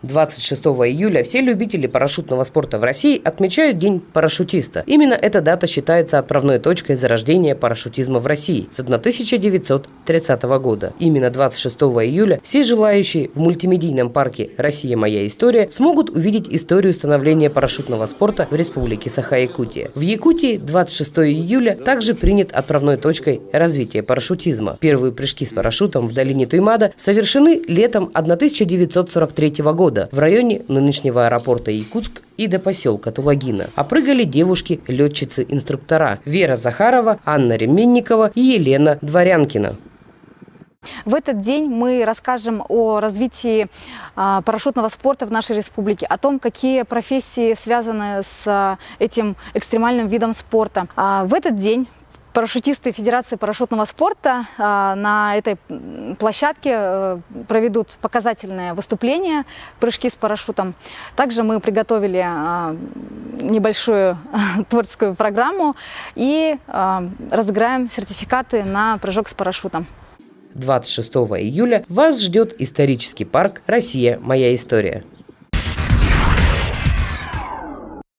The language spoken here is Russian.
26 июля все любители парашютного спорта в России отмечают День парашютиста. Именно эта дата считается отправной точкой зарождения парашютизма в России с 1930 года. Именно 26 июля все желающие в мультимедийном парке «Россия. Моя история» смогут увидеть историю становления парашютного спорта в Республике Саха-Якутия. В Якутии 26 июля также принят отправной точкой развития парашютизма. Первые прыжки с парашютом в долине Туймада совершены летом 1943 года в районе нынешнего аэропорта Якутск и до поселка Тулагина. А прыгали девушки-летчицы-инструктора Вера Захарова, Анна Ременникова и Елена Дворянкина. В этот день мы расскажем о развитии парашютного спорта в нашей республике, о том, какие профессии связаны с этим экстремальным видом спорта. В этот день парашютисты Федерации парашютного спорта на этой площадке проведут показательные выступления, прыжки с парашютом. Также мы приготовили небольшую творческую программу и разыграем сертификаты на прыжок с парашютом. 26 июля вас ждет исторический парк «Россия. Моя история».